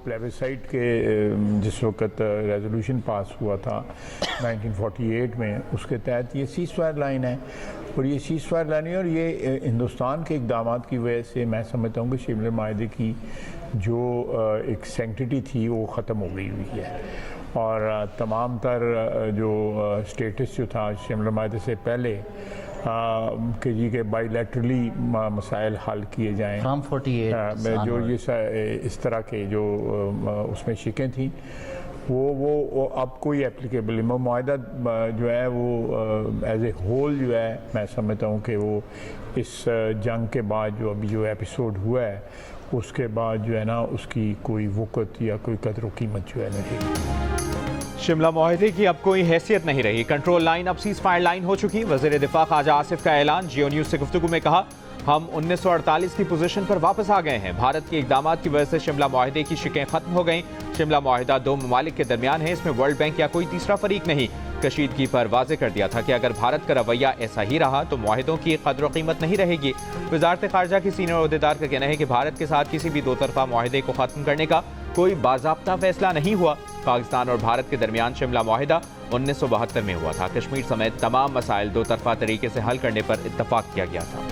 Plebiscite के जिस वक्त रेजोल्यूशन पास हुआ था 1948 में, उसके तहत ये सीज़फायर लाइन है और ये सीज़फायर लाइन है और ये हिंदुस्तान के इक़दाम की वजह से मैं समझता हूँ कि शिमला माहिदे की जो एक सेंक्टिटी थी वो ख़त्म हो गई हुई है और तमाम तर जो स्टेटस जो था शिमला माहिदे से पहले कि जी के बाईलैटरली मसाइल हल किए जाएँ फ्राम 48 जो ये इस तरह के जो उसमें शिकें थी वो अब कोई एप्लीकेबल माहिदा जो है वो एज ए होल जो है मैं समझता हूँ कि वो इस जंग के बाद जो अभी जो एपिसोड हुआ है उसके बाद जो है ना उसकी कोई वक़्त या कोई कदर कीमत जो है नहीं। शिमला मुआहदे की अब कोई हैसियत नहीं रही, कंट्रोल लाइन अब सीज फायर लाइन हो चुकी। वज़ीर दिफा ख्वाजा आसिफ का ऐलान। जियो न्यूज़ से गुफ्तगू में कहा, हम 1948 की पोजीशन पर वापस आ गए हैं। भारत के इक़दाम की वजह से शिमला मुआहदे की शिकें खत्म हो गईं। शिमला मुआहदा दो ममालिक के दरमियान है, इसमें वर्ल्ड बैंक या कोई तीसरा फरीक नहीं। कशीदगी पर वाज़े कर दिया था कि अगर भारत का रवैया ऐसा ही रहा तो मुआहदों की कदर कीमत नहीं रहेगी। वज़ारत ख़ारजा की सीनियर ओहदेदार का कहना है कि भारत के साथ किसी भी दो तरफा मुआहदे को ख़त्म करने का कोई बाज़ाब्ता फैसला नहीं हुआ। पाकिस्तान और भारत के दरमियान शिमला मुआहदा 1972 में हुआ था। कश्मीर समेत तमाम मसाइल दो तरफा तरीके से हल करने पर इत्तफाक किया गया था।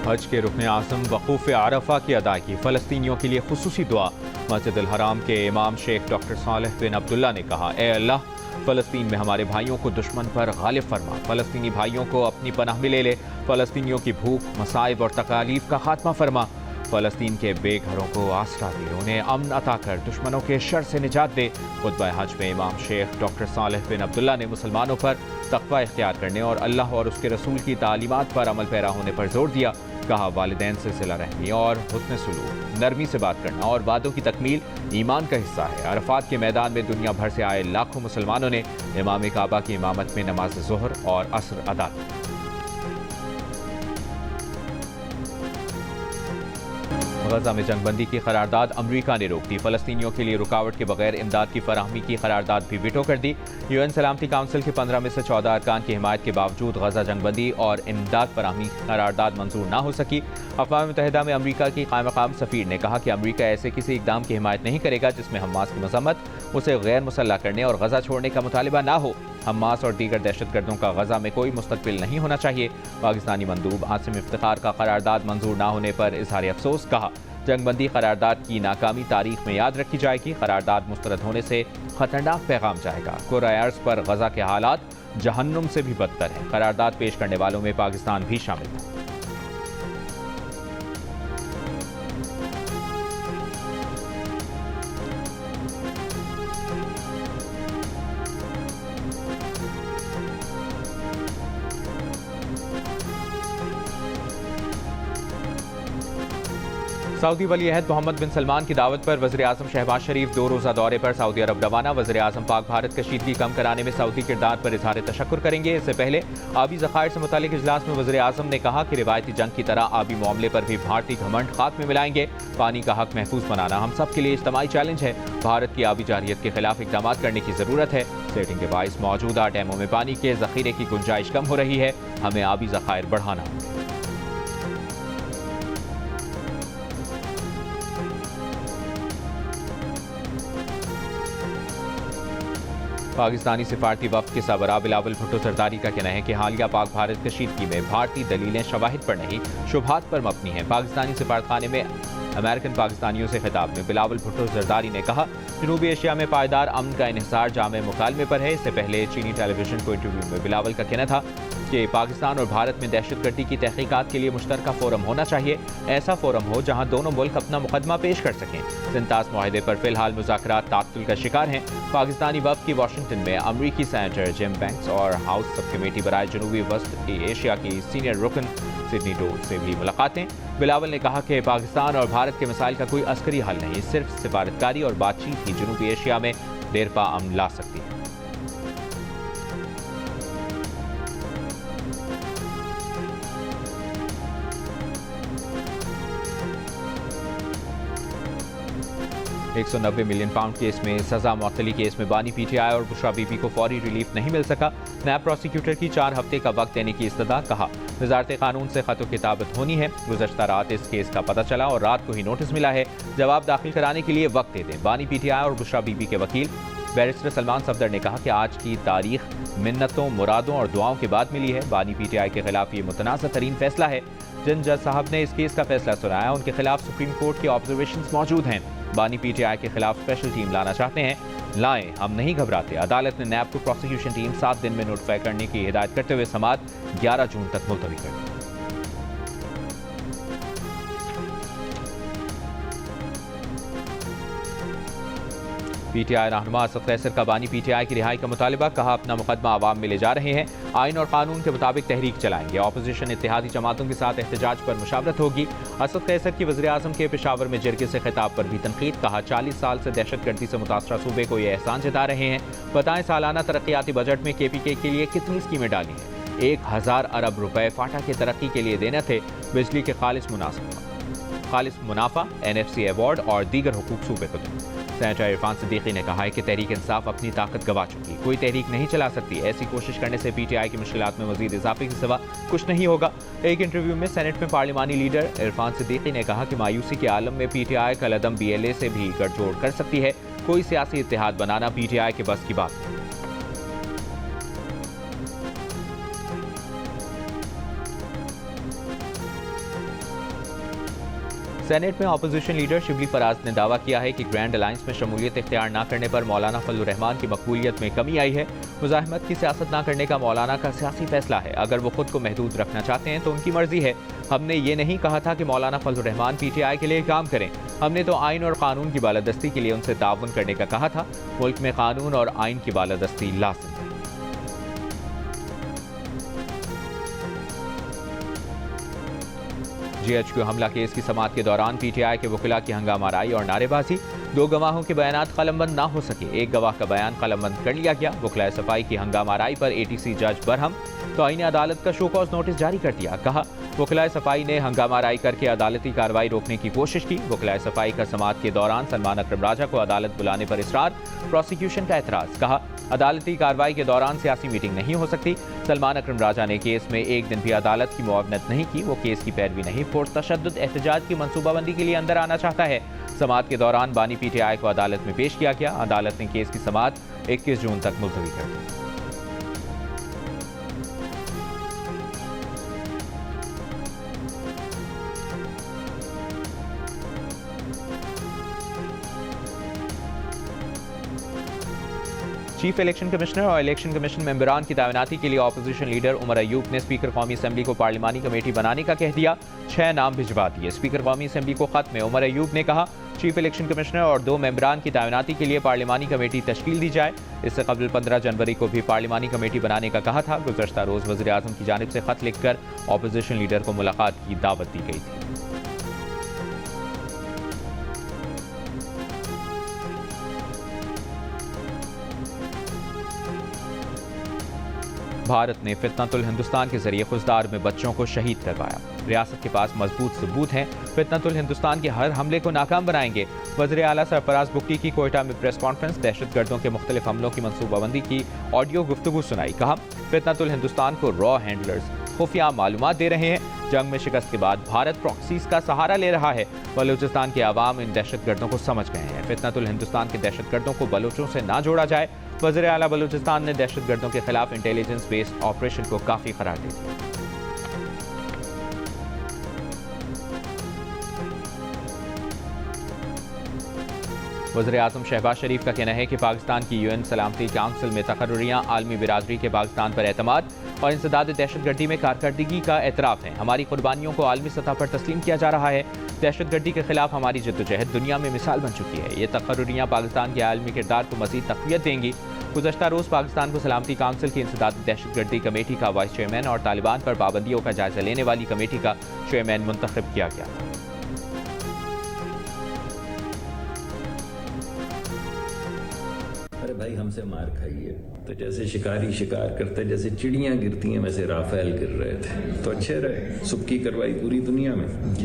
हज के रुकन आज़म वक़ूफ़ अरफा की अदायगी, फ़लस्तीनियों के लिए खुसूसी दुआ। मस्जिद अल हराम के इमाम शेख डॉक्टर सालेह बिन अब्दुल्ला ने कहा, ए अल्लाह, फ़लस्तीन में हमारे भाइयों को दुश्मन पर गालिब फरमा, फ़लस्तीनी भाइयों को अपनी पनाह में ले ले, फ़लस्तीनियों की भूख, मसाइब और तकालीफ का खात्मा फरमा, फ़लस्तीन के बेघरों को आसरा दे, उन्हें अमन अता कर, दुश्मनों के शर से निजात दे। खुतबा हज में इमाम शेख डॉक्टर सालेह बिन अब्दुल्ला ने मुसलमानों पर तक़वा इख्तियार करने और अल्लाह और उसके रसूल की तालीमात पर अमल पैरा होने पर जोर दिया। कहा, वालिदैन से सिला रहमी और हुस्न सुलूक, नरमी से बात करना और वादों की तकमील ईमान का हिस्सा है। अरफात के मैदान में दुनिया भर से आए लाखों मुसलमानों ने इमाम काबा की इमामत में नमाज ज़ोहर और असर अदा की। गजा में जंगबंदी की करारदाद अमरीका ने रोक दी। फ़लस्तीनियों के लिए रुकावट के बगैर इमदाद की फराहमी की करारदाद भी वीटो कर दी। यूएन सलामती काउंसिल के 15 में से 14 अरकान की हिमायत के बावजूद गजा जंगबंदी और इमदाद फराहमी करारदाद मंजूर न हो सकी। अक़वाम मुत्तहिदा में अमरीका की क़ायम मक़ाम सफ़ीर ने कहा कि अमरीका ऐसे किसी इक़दाम की हिमायत नहीं करेगा जिसमें हमास की मज़म्मत, उसे गैर मुसल्लह करने और गजा छोड़ने का मुतालिबा ना हो। हमास और दीगर दहशतगर्दों का गजा में कोई मुस्तक़बिल नहीं होना चाहिए। पाकिस्तानी मंदूब आसिम इफ्तिखार का करारदाद मंजूर न होने पर इज़हार अफसोस। कहा, जंगबंदी करारदाद की नाकामी तारीख में याद रखी जाएगी। करारदाद मुस्तरद होने से खतरनाक पैगाम जाएगा। कुर्रा अर्ज़ पर गजा के हालात जहन्नुम से भी बदतर हैं। करारदाद पेश करने वालों में पाकिस्तान भी शामिल था। सऊदी वली अहद मोहम्मद बिन सलमान की दावत पर वज़ीर आज़म शहबाज शरीफ 2 रोज़ा दौरे पर सऊदी अरब रवाना। वज़ीर आज़म पाक भारत कशीदगी कम कराने में सऊदी किरदार पर इज़हार तशक्कुर करेंगे। इससे पहले आबी ज़खायर से मुतालिक इजलास में वज़ीर आज़म ने कहा कि रिवायती जंग की तरह आबी मामले पर भी भारतीय घमंड खाक में मिलाएंगे। पानी का हक महफूज बनाना हम सब के लिए इज्तिमाई चैलेंज है। भारत की आबी जारियत के खिलाफ इकदाम करने की ज़रूरत है। सेटिंग के बाइस मौजूदा डैमों में पानी के ज़ख़ीरे की गुंजाइश कम हो रही है। हमें आबी ज़खायर बढ़ाना होगा। पाकिस्तानी सिफारती वफ़द के सरबराह बिलावल भुट्टो जरदारी का कहना है कि हालिया पाक भारत कशीदगी में भारतीय दलीलें शवाहिद पर नहीं, शुबहात पर मबनी हैं। पाकिस्तानी सिफारतखाने में अमेरिकन पाकिस्तानियों से खिताब में बिलावल भुट्टो जरदारी ने कहा, जनूबी एशिया में पायदार अमन का इन्हिसार जामे मुकालमे पर है। इससे पहले चीनी टेलीविजन को इंटरव्यू में बिलावल का कहना था कि पाकिस्तान और भारत में दहशतगर्दी की तहकीकात के लिए मुश्तरका फोरम होना चाहिए। ऐसा फोरम हो जहां दोनों मुल्क अपना मुकदमा पेश कर सकें। सिंतास मुआहदे पर फिलहाल मुज़ाकरात ताअत्तुल का शिकार हैं। पाकिस्तानी वफ़द की वाशिंगटन में अमरीकी सेनेटर जिम बैंक्स और हाउस सब कमेटी बराए जनूबी वस्त एशिया की सीनियर रुकन सिडनी डोल से भी मुलाकातें। बिलावल ने कहा कि पाकिस्तान और भारत के मसाइल का कोई अस्करी हल नहीं, सिर्फ सिफारतकारी और बातचीत ही जनूबी एशिया में देरपा अमन ला सकती है। 190 मिलियन पाउंड केस में सजा मुअत्तली केस में बानी पीटीआई और बुशरा बीबी को फौरी रिलीफ नहीं मिल सका। नैब प्रोसिक्यूटर की 4 हफ्ते का वक्त देने की इस्तदा। कहा वजारत कानून से खत किताबत होनी है। गुज़श्ता रात इस केस का पता चला और रात को ही नोटिस मिला है। जवाब दाखिल कराने के लिए वक्त दे दें। बानी पीटीआई और बुशरा बीबी के वकील बैरिस्टर सलमान सफदर ने कहा कि आज की तारीख मिन्नतों, मुरादों और दुआओं के बाद मिली है। बानी पीटीआई के खिलाफ ये मुतनाज़ा तरीन फैसला है। जिन जज साहब ने इस केस का फैसला सुनाया उनके खिलाफ सुप्रीम कोर्ट के ऑब्जर्वेशन मौजूद हैं। बानी पीटीआई के खिलाफ स्पेशल टीम लाना चाहते हैं, लाएं, हम नहीं घबराते। अदालत ने नैब को प्रोसिक्यूशन टीम 7 दिन में नोटिफाई करने की हिदायत करते हुए समाअत 11 जून तक मुलतवी कर दी। पीटीआई रहनुमा असद कैसर का बानी पीटीआई की रिहाई का मुतालिबा। कहा अपना मुकदमा आवाम में ले जा रहे हैं, आइन और कानून के मुताबिक तहरीक चलाएंगे। ऑपोजिशन इत्तेहादी जमातों के साथ एहतजाज पर मुशावरत होगी। असद कैसर की वज़ीर आज़म के पेशावर में जरगे से खिताब पर भी तनकीद। कहा 40 साल से दहशतगर्दी से मुतासरा सूबे को ये एहसान जता रहे हैं। बताएं सालाना तरक्याती बजट में KPK के लिए कितनी स्कीमें डाली हैं। 1000 अरब रुपए फाटा की तरक्की के लिए देने थे। बिजली के खालिस मुनाफा, NFC अवार्ड और दीगर हुकूक सूबे को दें। सेनेटर इरफान सिद्दीकी ने कहा है कि तहरीक इंसाफ अपनी ताकत गवा चुकी, कोई तहरीक नहीं चला सकती। ऐसी कोशिश करने से पीटीआई की मुश्किलात में मजीद इजाफे के सिवा कुछ नहीं होगा। एक इंटरव्यू में सेनेट में पार्लिमानी लीडर इरफान सिद्दीकी ने कहा कि मायूसी के आलम में पीटीआई कलअदम BLA से भी गठजोड़ कर सकती है। कोई सियासी इत्तेहाद बनाना पीटीआई के बस की बात नहीं। सेनेट में अपोजिशन लीडर शिबली फराज ने दावा किया है कि ग्रैंड अलायंस में शमूलियत इख्तियार न करने पर मौलाना फजलुर रहमान की मकबूलियत में कमी आई है। मुज़ाहमत की सियासत न करने का मौलाना का सियासी फैसला है। अगर वो खुद को महदूद रखना चाहते हैं तो उनकी मर्जी है। हमने ये नहीं कहा था कि मौलाना फजलुर रहमान पीटीआई के लिए काम करें। हमने तो आइन और कानून की बालादस्ती के लिए उनसे ताउन करने का कहा था। मुल्क में कानून और आइन की बालादस्ती लाज़िम है। GHQ हमला केस की समाअत के दौरान पीटीआई के वकीला की हंगामाराई और नारेबाजी। 2 गवाहों के बयानात कलमबंद ना हो सके। एक गवाह का बयान कलमबंद कर लिया गया। वकीला सफाई की हंगामाराई पर ATC जज बरहम तो आईनी अदालत का शो कॉज नोटिस जारी कर दिया। कहा वकीला सफाई ने हंगामाराई करके अदालती कार्रवाई रोकने की कोशिश की। वकीला सफाई का समाअत के दौरान सलमान अकरम राजा को अदालत बुलाने पर इसरार। प्रोसिक्यूशन का एतराज। कहा अदालती कार्रवाई के दौरान सियासी मीटिंग नहीं हो सकती। सलमान अकरम राजा ने केस में एक दिन भी अदालत की मुआवनत नहीं की। वो केस की पैरवी नहीं, पुरतशद्दुद एहतजाज की मनसूबाबंदी के लिए अंदर आना चाहता है। समाअत के दौरान बानी पीटीआई को अदालत में पेश किया गया। अदालत ने केस की समाअत 21 जून तक मुलतवी कर दी। चीफ इलेक्शन कमिश्नर और इलेक्शन कमीशन मेंबरान की तैनाती के लिए अपोजिशन लीडर उमर अयूब ने स्पीकर कौमी असम्बली को पार्लिमानी कमेटी बनाने का कह दिया। 6 नाम भिजवा दिए। स्पीकर कौमी असम्बली को खत में उमर अयूब ने कहा चीफ इलेक्शन कमिश्नर और 2 मेंबरान की तैनाती के लिए पार्लिमानी कमेटी तश्कील दी जाए। इससे कबल 15 जनवरी को भी पार्लिमानी कमेटी बनाने का कहा था। गुज़श्ता रोज़ वज़ीर आज़म की जानिब से खत लिखकर अपोजिशन लीडर को मुलाकात की दावत दी गई थी। भारत ने फितनतुल हिंदुस्तान के जरिए खुजदार में बच्चों को शहीद करवाया। रियासत के पास मजबूत सबूत हैं। फितनतुल हिंदुस्तान के हर हमले को नाकाम बनाएंगे। वज़ीर आला सरफराज बुक्टी की कोयटा में प्रेस कॉन्फ्रेंस। दहशतगर्दों के मुख्तलिफ हमलों की मनसूबाबंदी की ऑडियो गुफ्तगू सुनाई। कहा फितनतुल हिंदुस्तान को रॉ हैंडलर्स खुफिया मालूमात दे रहे हैं। जंग में शिकस्त के बाद भारत प्रॉक्सीज का सहारा ले रहा है। बलूचिस्तान के अवाम इन दहशतगर्दों को समझ गए हैं। फितनतुल हिंदुस्तान के दहशतगर्दों को बलोचों से ना जोड़ा जाए। वज़ीर आला बलूचिस्तान ने दहशतगर्दों के खिलाफ इंटेलिजेंस बेस्ड ऑपरेशन को काफी करार दे दिया। वज़ीर आज़म शहबाज शरीफ का कहना है कि पाकिस्तान की UN सलामती काउंसिल में तकर्रुरियाँ आलमी बिरादरी के पाकिस्तान पर एतमाद और इंसदाद दहशतगर्दी में कारकर्दगी का एतराफ़ है। हमारी कुर्बानियों को आलमी सतह पर तस्लीम किया जा रहा है। दहशतगर्दी के खिलाफ हमारी जद्दोजहद दुनिया में मिसाल बन चुकी है। ये तकर्रुरियाँ पाकिस्तान के आलमी किरदार को मज़ीद तक़वियत देंगी। गुज़श्ता रोज़ पाकिस्तान को सलामती काउंसिल की इंसदाद दहशतगर्दी कमेटी का वाइस चेयरमैन और तालिबान पर पाबंदियों का जायजा लेने वाली कमेटी का चेयरमैन मुंतखब किया गया था। अरे भाई हम हमसे मार खाई है। तो जैसे शिकारी शिकार करते, जैसे चिड़ियां गिरती हैं, वैसे राफेल गिर रहे थे। तो अच्छे रहे, सुबकी करवाई पूरी दुनिया में।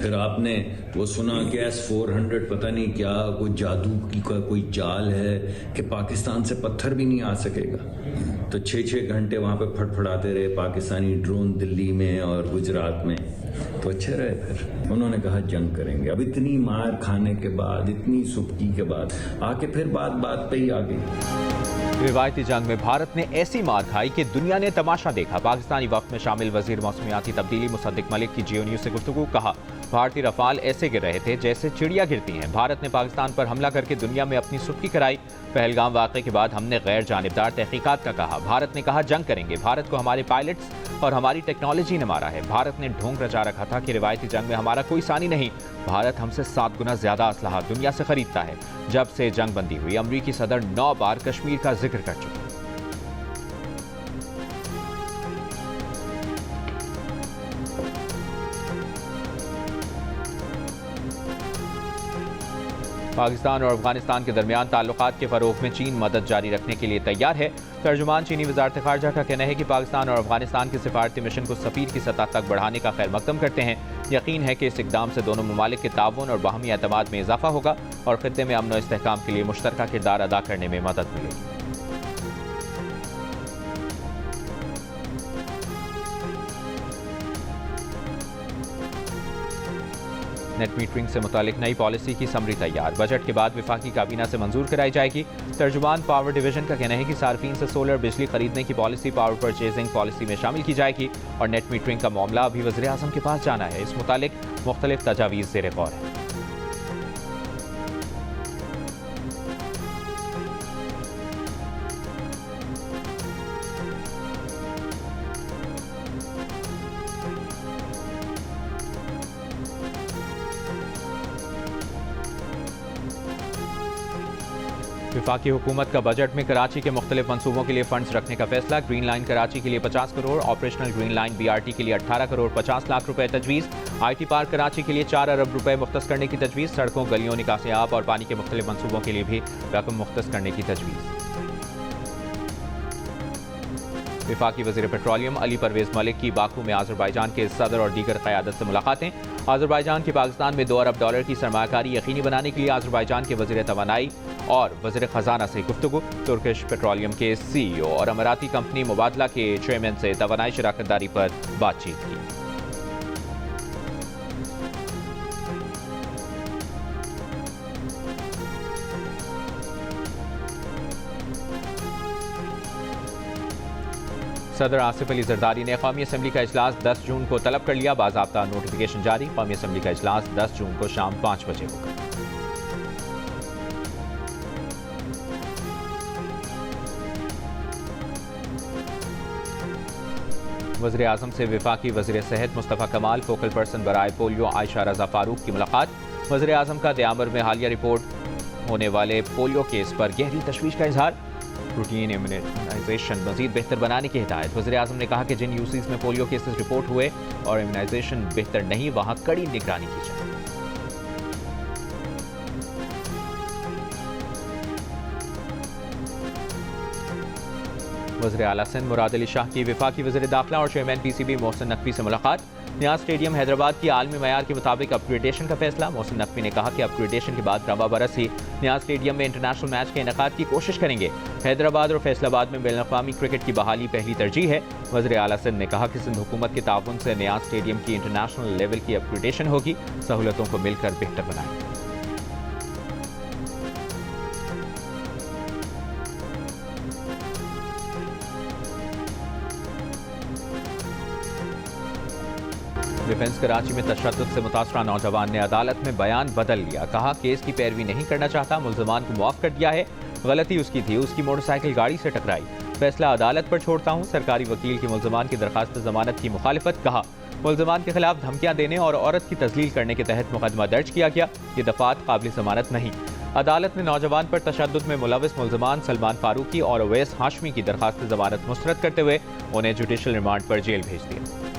फिर आपने वो सुना कि S-400 पता नहीं क्या, कोई जादू की का कोई जाल है कि पाकिस्तान से पत्थर भी नहीं आ सकेगा। तो 6-6 घंटे वहाँ पे फटफड़ाते रहे पाकिस्तानी ड्रोन दिल्ली में और गुजरात में। तो अच्छे रहे। फिर उन्होंने कहा जंग करेंगे। अब इतनी मार खाने के बाद, इतनी सुबकी के बाद आके फिर बात पे ही आ गई। रिवायती जंग में भारत ने ऐसी मार खाई कि दुनिया ने तमाशा देखा। पाकिस्तानी वक्त में शामिल वजीर मौसमियाती तब्दीली मुसद्दिक मलिक की जियो न्यूज से गुफ्तगू। कहा, भारतीय रफाल ऐसे गिर रहे थे जैसे चिड़िया गिरती हैं। भारत ने पाकिस्तान पर हमला करके दुनिया में अपनी सुर्खी कराई। पहलगाम वाक़े के बाद हमने गैर जानिबदार तहकीकात का कहा। भारत ने कहा जंग करेंगे। भारत को हमारे पायलट्स और हमारी टेक्नोलॉजी ने मारा है। भारत ने ढोंग रचा रखा था कि रिवायती जंग में हमारा कोई सानी नहीं। भारत हमसे 7 गुना ज्यादा असलहा दुनिया से खरीदता है। जब से जंग बंदी हुई, अमरीकी सदर 9 बार कश्मीर का जिक्र कर चुके। पाकिस्तान और अफगानिस्तान के दरमियान ताल्लुकात के फरोग में चीन मदद जारी रखने के लिए तैयार है। तर्जुमान चीनी वजारत खारजा का कहना है कि पाकिस्तान और अफगानिस्तान के सिफारती मिशन को सफीर की सतह तक बढ़ाने का खैर मकदम करते हैं। यकीन है कि इस इकदाम से दोनों ममालिक के ताउन और बाहमी एतमाद में इजाफा होगा और खित्ते में अमन और इस्तेहकाम के लिए मुश्तरका किरदार अदा करने में मदद मिलेगी। नेट मीटरिंग से मुतालिक नई पॉलिसी की समरी तैयार। बजट के बाद विफाकी काबीना से मंजूर कराई जाएगी। तर्जुमान पावर डिवीजन का कहना है कि सार्फिन से सोलर बिजली खरीदने की पॉलिसी पावर परचेजिंग पॉलिसी में शामिल की जाएगी और नेट मीटरिंग का मामला अभी वज़ीर आज़म के पास जाना है। इस मुतालिक मुख्तलिफ तजावीज़ ज़ेर गौर है। विफाकी हुकूमत का बजट में कराची के मुख्तलिफ मनसूबों के लिए फंड्स रखने का फैसला। ग्रीन लाइन कराची के लिए 50 crore, operational green line BRT के लिए 18 करोड़ 50 लाख रुपए तजवीज़। IT पार्क कराची के लिए 4 अरब रुपए मुख्तस करने की तजवीज़। सड़कों, गलियों, निकासी आब और पानी के मुख्तलिफ मनसूबों के लिए भी रकम मुख्तस करने की तजवीज़। विफाकी वज़ीर पेट्रोलियम अली परवेज मलिक की बाकू में आज़रबाईजान के सदर और दीगर क़यादत से मुलाकातें। आज़रबाईजान की पाकिस्तान में $2 अरब की सरमायाकारी यकीनी बनाने के लिए आज़रबाईजान के वज़ीर तवानाई और वज़ीर ख़जाना से गुफ्तगू। तुर्किश पेट्रोलियम के CEO और अमाराती कंपनी मुबादला के चेयरमैन से तवानाई शराकतदारी पर बातचीत की। सदर आसिफ अली जरदारी ने कौमी असम्बली का इजलास 10 जून को तलब कर लिया। बाज़ाब्ता नोटिफिकेशन जारी। कौमी असम्बली का इजलास 10 जून को शाम 5 बजे होगा। वज़ीर आज़म से विफाकी वज़ीर सेहत मुस्तफ़ा कमाल, फोकल पर्सन बराए पोलियो आयशा रज़ा फारूक की मुलाकात। वज़ीर आज़म का दयामर में हालिया रिपोर्ट होने वाले पोलियो केस पर गहरी तशवीश का इजहार। रूटीन इम्यूनाइजेशन मजीद बेहतर बनाने की हिदायत। वज़ीर आज़म ने कहा कि जिन यूसीज में पोलियो केसेस रिपोर्ट हुए और इम्यूनाइजेशन बेहतर नहीं, वहाँ कड़ी निगरानी की जाए। वज़ीर आला सिंध मुराद अली शाह की विफाकी वज़ीर दाखिला और चेयरमैन PCB मोहसिन नकवी से मुलाकात। न्याज स्टेडियम हैदराबाद की आलमी मयार के मुताबिक अपग्रेडेशन का फैसला। मोहसिन नकवी ने कहा कि अपग्रेडेशन के बाद रवा बरस ही न्याज स्टेडियम में इंटरनेशनल मैच के इनेकाद की कोशिश करेंगे। हैदराबाद और फैसलाबाद में बैनुल-अक़वामी क्रिकेट की बहाली पहली तरजीह है। वज़ीर आला सिंध ने कहा कि सिंध हुकूमत के ताउन से न्याज स्टेडियम की इंटरनेशनल लेवल की अपग्रेडेशन होगी। सहूलतों को मिलकर बेहतर बनाएंगे। डिफेंस कराची में तशद्दुद से मुतासरा नौजवान ने अदालत में बयान बदल लिया। कहा केस की पैरवी नहीं करना चाहता, मुल्ज़िमान को मुआफ़ कर दिया है। गलती उसकी थी, उसकी मोटरसाइकिल गाड़ी से टकराई। फैसला अदालत पर छोड़ता हूँ। सरकारी वकील की मुल्ज़िमान की दरखास्त जमानत की मुखालिफत। कहा मुल्ज़िमान के खिलाफ धमकियाँ देने और औरत की तज़लील करने के तहत मुकदमा दर्ज किया गया। ये दफात काबिल जमानत नहीं। अदालत ने नौजवान पर तशद्दुद में मुलविस मुल्ज़िमान सलमान फारूकी और अवैस हाशमी की दरखास्त जमानत मुस्तरद करते हुए उन्हें जुडिशल रिमांड पर जेल भेज दिया।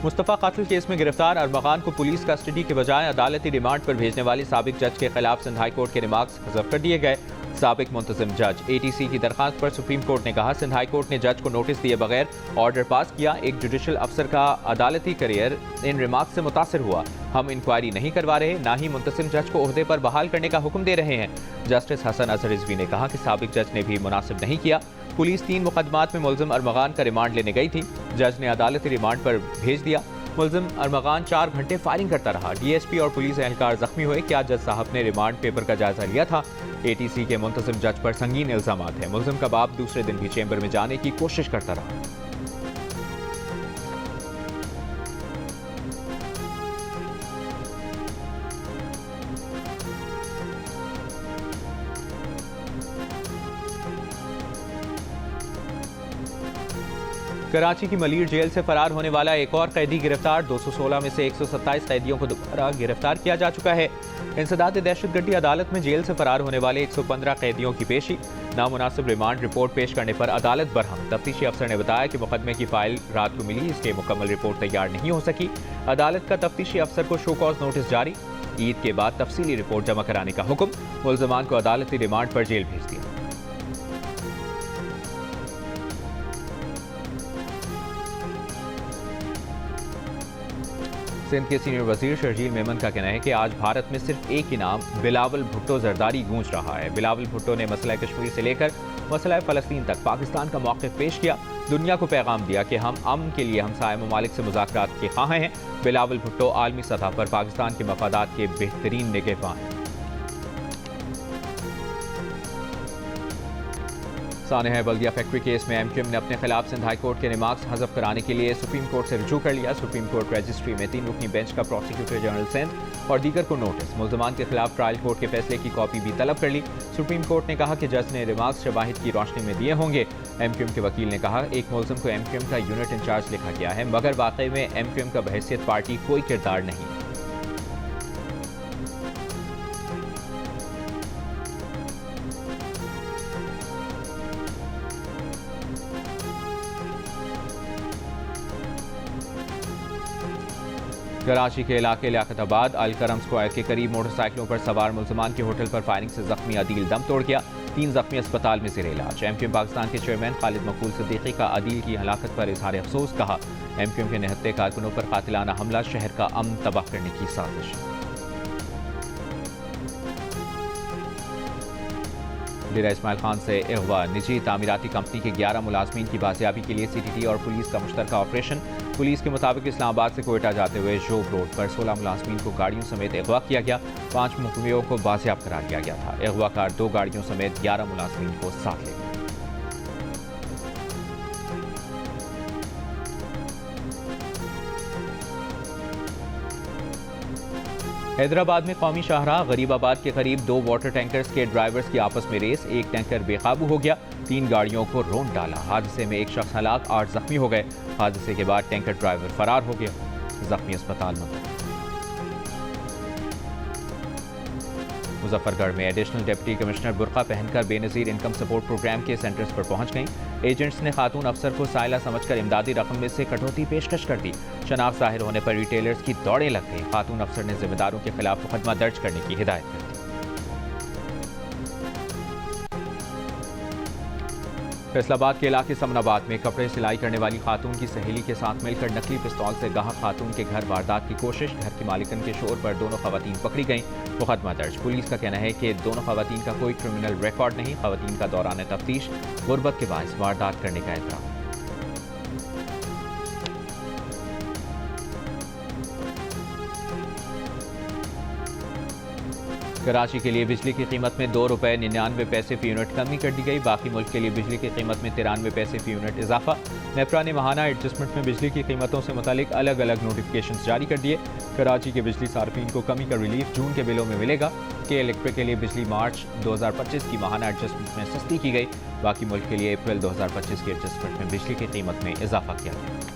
मुस्तफ़ा कातिल केस में गिरफ्तार अरमगान को पुलिस कस्टडी के बजाय अदालती रिमांड पर भेजने वाली साबिक जज के खिलाफ सिंध हाई कोर्ट के रिमार्क्स हज़फ कर दिए गए। साबिक मुंतजिम जज ATC की दरखास्त पर सुप्रीम कोर्ट ने कहा, सिंध हाई कोर्ट ने जज को नोटिस दिए बगैर ऑर्डर पास किया। एक जुडिशल अफसर का अदालती करियर इन रिमार्क्स से मुतासर हुआ। हम इंक्वायरी नहीं करवा रहे, ना ही मुंतजिम जज को ओहदे पर बहाल करने का हुक्म दे रहे हैं। जस्टिस हसन अजहर रिजवी ने कहा कि साबिक जज ने भी मुनासिब नहीं किया। पुलिस 3 मुकदमात में मुलजिम अरमगान का रिमांड लेने गई थी, जज ने अदालती रिमांड पर भेज दिया। मुलजिम अरमगान 4 घंटे फायरिंग करता रहा। DSP और पुलिस एहलकार जख्मी हुए। क्या जज साहब ने रिमांड पेपर का जायजा लिया था? ATC के मुंतजिम जज पर संगीन इल्जामात हैं। मुलजिम का बाप दूसरे दिन भी चेंबर में जाने की कोशिश करता रहा। कराची की मलीर जेल से फरार होने वाला एक और कैदी गिरफ्तार। 216 में से 127 कैदियों को दोबारा गिरफ्तार किया जा चुका है। इंसदाद दहशतगर्दी अदालत में जेल से फरार होने वाले 115 कैदियों की पेशी। नामुनासिब रिमांड रिपोर्ट पेश करने पर अदालत बरहम। तफ्तीशी अफसर ने बताया कि मुकदमे की फाइल रात को मिली, इसलिए मुकम्मल रिपोर्ट तैयार नहीं हो सकी। अदालत का तफ्तीशी अफसर को शो कॉज नोटिस जारी। ईद के बाद तफसीली रिपोर्ट जमा कराने का हुक्म। मुल्ज़िमान को अदालती रिमांड पर जेल भेज दिया। सिंध के सीनियर वजीर शर्जील मेमन का कहना है कि आज भारत में सिर्फ एक ही नाम बिलावल भुट्टो जरदारी गूंज रहा है। बिलावल भुट्टो ने मसला कश्मीर से लेकर मसला फ़लस्तीन तक पाकिस्तान का मौक़िफ़ पेश किया, दुनिया को पैगाम दिया कि हम अमन के लिए हमसाया ममालिक से मुज़ाकरात के ख़्वाह हैं। बिलावल भुट्टो आलमी सतह पर पाकिस्तान के मफादात के बेहतरीन निगहबान हैं। सानेहा बल्दिया फैक्ट्री केस में MQM ने अपने खिलाफ सिंध हाई कोर्ट के रिमार्क्स हज़फ कराने के लिए सुप्रीम कोर्ट से रुजू कर लिया। सुप्रीम कोर्ट रजिस्ट्री में 3 रुकनी बेंच का प्रोसिक्यूटर जनरल सिंध और दीगर को नोटिस, मुल्ज़िमान के खिलाफ ट्रायल कोर्ट के फैसले की कॉपी भी तलब कर ली। सुप्रीम कोर्ट ने कहा कि जज ने रिमार्क्स शवाहिद की रोशनी में दिए होंगे। MQM के वकील ने कहा, एक मुल्ज़िम को MQM का यूनिट इंचार्ज लिखा गया है, मगर वाकई में MQM का बहैसियत पार्टी कोई किरदार नहीं। कराची के इलाके लियाकताबाद अलकरम स्क्वायर के करीब मोटरसाइकिलों पर सवार मुल्ज़िमान के होटल पर फायरिंग से जख्मी अदील दम तोड़ गया। 3 जख्मी अस्पताल में ज़ेर इलाज। MQM पाकिस्तान के चेयरमैन खालिद मकबूल सिद्दीकी का अदील की हलाकत पर इजहार अफसोस। कहा, MQM के निहत्ते कारकुनों पर कातिलाना हमला शहर का अमन तबाह करने की साजिश। डेरा इस्माइल खान से अगवा, निजी तामीराती कंपनी के 11 मुलाजमीन की बाजियाबी के लिए CTT और पुलिस का मुश्तरका ऑपरेशन। पुलिस के मुताबिक इस्लामाबाद से कोयटा जाते हुए जोब रोड पर 16 मुलाजमीन को गाड़ियों समेत अगवा किया गया। 5 मुकम्मियों को बाजियाब करार दिया गया था। अगवाकार 2 गाड़ियों समेत 11 मुलाजमीन को साथ ले गए। हैदराबाद में कौमी शाहराह गरीबाबाद के करीब 2 वाटर टैंकर्स के ड्राइवर्स की आपस में रेस। एक टैंकर बेकाबू हो गया, 3 गाड़ियों को रौंद डाला। हादसे में 1 शख्स हलाक, 8 जख्मी हो गए। हादसे के बाद टैंकर ड्राइवर फरार हो गया, जख्मी अस्पताल में। मुजफ्फरगढ़ में एडिशनल डिप्टी कमिश्नर बुर्का पहनकर बेनज़ीर इनकम सपोर्ट प्रोग्राम के सेंटर्स पर पहुंच गईं। एजेंट्स ने खातून अफसर को साइला समझकर इमदादी रकम में से कटौती पेशकश कर दी। शनाख्त जाहिर होने पर रिटेलर्स की दौड़ें लग गई। खातून अफसर ने जिम्मेदारों के खिलाफ मुकदमा दर्ज करने की हिदायत कर दी। फैसलाबाद के इलाके समनाबाद में कपड़े सिलाई करने वाली खातून की सहेली के साथ मिलकर नकली पिस्तौल से गाहक खातून के घर वारदात की कोशिश। घर की मालिकन के शोर पर दोनों खवातीन पकड़ी गईं, मुकदमा दर्ज। पुलिस का कहना है कि दोनों खवातीन का कोई क्रिमिनल रिकॉर्ड नहीं। खवातीन का दौरान तफ्तीश गुर्बत के बायस वारदात करने का एतराफ़। कराची के लिए बिजली की कीमत में 2 रुपये 99 पैसे फी यूनिट कमी कर दी गई। बाकी मुल्क के लिए बिजली की कीमत में 93 पैसे फी यूनिट इजाफा। नेपरा ने माहाना एडजस्टमेंट में बिजली की कीमतों से मुतालिक अलग अलग नोटिफिकेशन जारी कर दिए। कराची के बिजली सार्फिन को कमी का रिलीफ जून के बिलों में मिलेगा। के इलेक्ट्रिक के लिए बिजली मार्च 2025 की माहाना एडजस्टमेंट में सस्ती की गई। बाकी मुल्क के लिए अप्रैल 2025 की एडजस्टमेंट में बिजली की कीमत में इजाफा किया गया।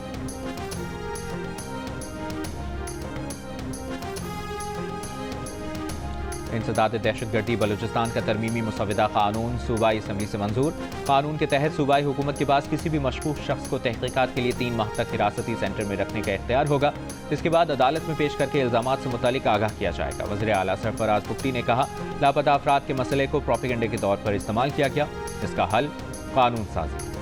इंसदाद दहशतगर्दी बलूचिस्तान का तरमीमी मुसव्वदा कानून सूबाई असम्बली से मंजूर। कानून के तहत सूबाई हुकूमत के पास किसी भी मशकूक शख्स को तहकीकात के लिए 3 माह तक हिरासती सेंटर में रखने का इख्तियार होगा। इसके बाद अदालत में पेश करके इल्जामात से मुतालिक आगाह किया जाएगा। वज़ीर आला सरफराज बुख्ती ने कहा, लापता अफराद के मसले को प्रोपेगेंडे के तौर पर इस्तेमाल किया गया, इसका हल कानून साजी।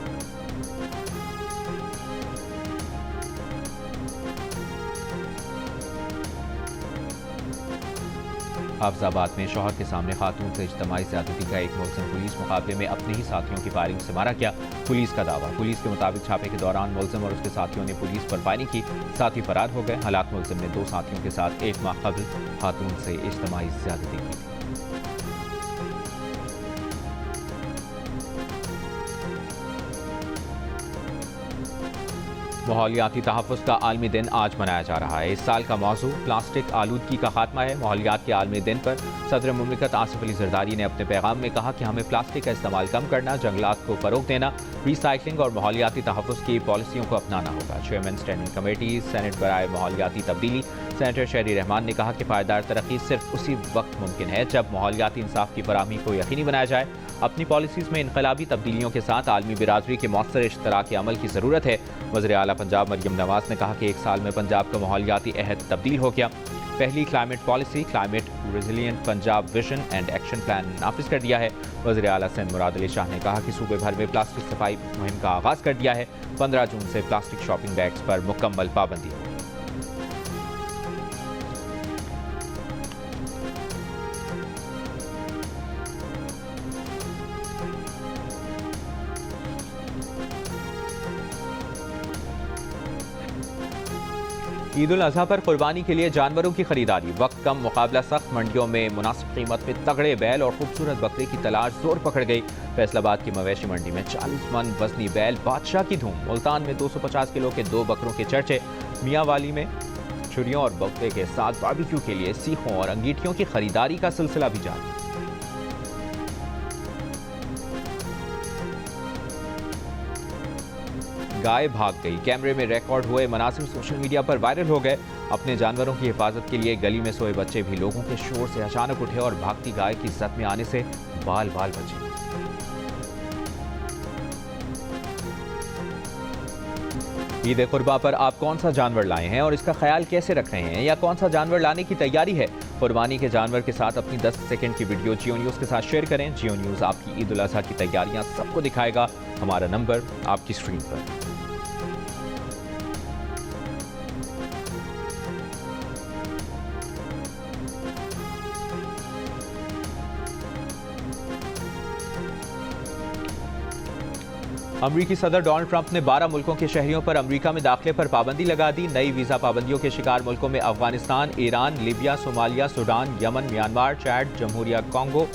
हाफिजाबाद में शौहर के सामने खातून से इज्तमाई ज़्यादती का एक मुलज़िम पुलिस मुकाबले में अपने ही साथियों की फायरिंग से मारा गया। पुलिस का दावा, पुलिस के मुताबिक छापे के दौरान मुलज़िम और उसके साथियों ने पुलिस पर फायरिंग की, साथी फरार हो गए। हालांकि मुलज़िम ने 2 साथियों के साथ 1 माह कबल खातून से इज्तमाई ज़्यादती की थी। माहौलियाती तहफ़्फ़ुज़ का आलमी दिन आज मनाया जा रहा है। इस साल का मौजू प्लास्टिक आलूदगी का खात्मा है। माहौलियात के आलमी दिन पर सदर मुमलिकत आसिफ अली ज़रदारी ने अपने पैगाम में कहा कि हमें प्लास्टिक का इस्तेमाल कम करना, जंगलात को फ़रोग़ देना, रिसाइकलिंग और माहौलियाती तहफ़्फ़ुज़ की पॉलिसियों को अपनाना होगा। चेयरमैन स्टैंडिंग कमेटी सेनेट बराए माहौलियाती तब्दीली सेनेटर शहरी रहमान ने कहा कि पायदार तरक्की सिर्फ उसी वक्त मुमकिन है जब माहौलियाती इंसाफ की फराहमी को यकीनी बनाया जाए। अपनी पॉलिसीज़ में इनकलाबी तब्दीलियों के साथ आलमी बिरादरी के मौसर इश्तराक अमल की ज़रूरत है। वज़ीर आला पंजाब मरियम नवाज़ ने कहा कि 1 साल में पंजाब का माहौलियाती अहद तब्दील हो गया। पहली climate policy climate resilient Punjab vision and action plan नाफिज कर दिया है। वज़ीर आला सिंध मुराद अली शाह ने कहा कि सूबे भर में प्लास्टिक सफाई मुहिम का आगाज़ कर दिया है। 15 जून से प्लास्टिक शॉपिंग बैग्स पर मुकम्मल पाबंदी होगी। ईद उल अज़हा पर कुर्बानी के लिए जानवरों की खरीदारी, वक्त कम मुकाबला सख्त, मंडियों में मुनासिब कीमत में तगड़े बैल और खूबसूरत बकरे की तलाश जोर पकड़ गई। फैसलाबाद की मवेशी मंडी में 40 मन वजनी बैल बादशाह की धूम। मुल्तान में 250 किलो के 2 बकरों के चर्चे। मियांवाली में छुरियों और बक्से के साथ बारबेक्यू के लिए सीखों और अंगीठियों की खरीदारी का सिलसिला भी जारी। गाय भाग गई, कैमरे में रिकॉर्ड हुए मनासिर सोशल मीडिया पर वायरल हो गए। अपने जानवरों की हिफाजत के लिए गली में सोए बच्चे भी लोगों के शोर से अचानक उठे और भागती गाय की जद में आने से बाल बाल बचे। ईद कुर्बा पर आप कौन सा जानवर लाए हैं और इसका ख्याल कैसे रख रहे हैं, या कौन सा जानवर लाने की तैयारी है? कुर्बानी के जानवर के साथ अपनी 10 सेकंड की वीडियो जियो न्यूज़ के साथ शेयर करें। जियो न्यूज़ आपकी ईद उल अज़हा की तैयारियां सबको दिखाएगा। हमारा नंबर आपकी स्क्रीन पर। अमरीकी सदर डोनाल्ड ट्रंप ने 12 मुल्कों के शहरियों पर अमरीका में दाखिले पर पाबंदी लगा दी। नई वीज़ा पाबंदियों के शिकार मुल्कों में Afghanistan, Iran, Libya, Somalia, Sudan, Yemen, Myanmar, Chad, जमहूरिया कॉन्गो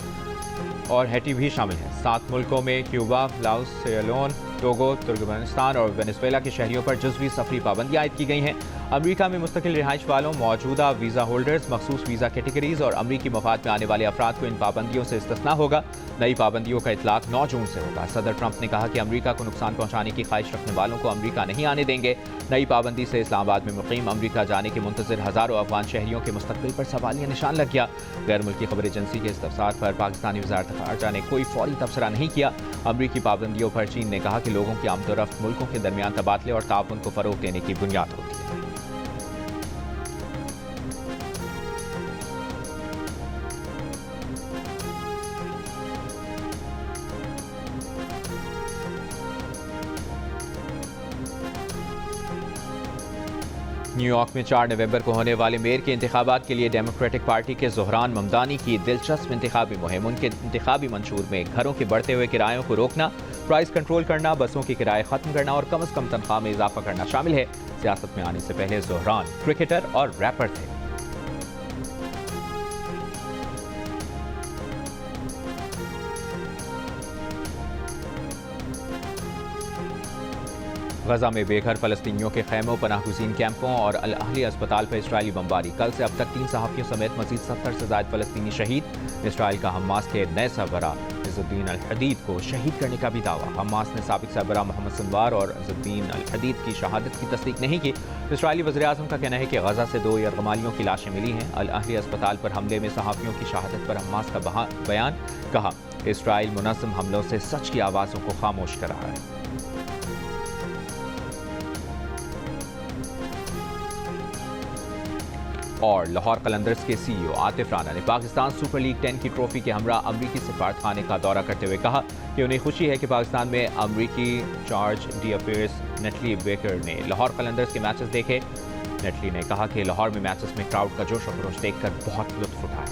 और हैटी भी शामिल हैं। 7 मुल्कों में Cuba, Laos, Sierra Leone, Togo, Turkmenistan और वेनेजुएला के शहरियों पर जुज़वी सफरी पाबंदियाँ आयद की गई हैं। अमरीका में मुस्तकिल रिहाइश वालों, मौजूदा वीज़ा होल्डर्स, मखसूस वीज़ा कैटेगरीज और अमरीकी मफाद में आने वाले अफराद को इन पाबंदियों से इस्तिस्ना होगा। नई पाबंदियों का इतलाक 9 जून से होगा। सदर ट्रंप ने कहा कि अमरीका को नुकसान पहुंचाने की ख्वाहिश रखने वालों को अमरीका नहीं आने देंगे। नई पाबंदी से इस्लामाबाद में मुकीम अमरीका जाने के मुंतज़िर हज़ारों अफगान शहरियों के मुस्तकबिल पर सवालिया निशान लग गया। गैर मुल्की खबर एजेंसी के इस्तफसार पर पाकिस्तानी वज़ारत ख़ारजा ने कोई फौरी तबसरा नहीं किया। अमरीकी पाबंदियों पर चीन ने कहा कि लोगों की आमदोरफ्त मुल्कों के दरमियान तबादले और ताउन को फ़रोग़ देने की बुनियाद होती है। न्यूयॉर्क में 4 नवंबर को होने वाले मेयर के इंतखाबात के लिए डेमोक्रेटिक पार्टी के ज़ोहरान ममदानी की दिलचस्प इंतखाबी मुहिम। उनके इंतखाबी मंशूर में घरों के बढ़ते हुए किरायों को रोकना, प्राइस कंट्रोल करना, बसों के किराए खत्म करना और कम से कम तनख्वाह में इजाफा करना शामिल है। सियासत में आने से पहले ज़ोहरान क्रिकेटर और रैपर थे। गजा में बेघर फलस्तीनियों के खैमों, पनाहगुज़ीन कैंपों और अल अहली अस्पताल पर इसराइली बमबारी। कल से अब तक 3 सहाफ़ियों समेत मजीद 70 से ज़ायद फलस्तीनी शहीद। इसराइल का हमास के नए सरबराह अज़ुद्दीन अल हदीद को शहीद करने का भी दावा। हमास ने साबिक सरबराह मोहम्मद सिनवार और अज़ुद्दीन अल हदीद की शहादत की तस्दीक नहीं की। इसराइली वज़ीर-ए-आज़म का कहना है कि गजा से 2 यरगमालियों की लाशें मिली हैं। अल अहली अस्पताल पर हमले में सहाफ़ियों की शहादत पर हमास का बयान। कहा इसराइल मुनज़्ज़म हमलों से सच की आवाज़ों को खामोश कर रहा है। और लाहौर कलंदर्स के CEO आतिफ राना ने पाकिस्तान सुपर लीग 10 की ट्रॉफी के हमरा अमरीकी सिफारतखाने का दौरा करते हुए कहा कि उन्हें खुशी है कि पाकिस्तान में अमरीकी charge D affairs neatly baker ने लाहौर कलंदर्स के मैचेस देखे। नेटली ने कहा कि लाहौर में मैचेस में क्राउड का जोश और खरोश देखकर बहुत लुत्फ उठाया।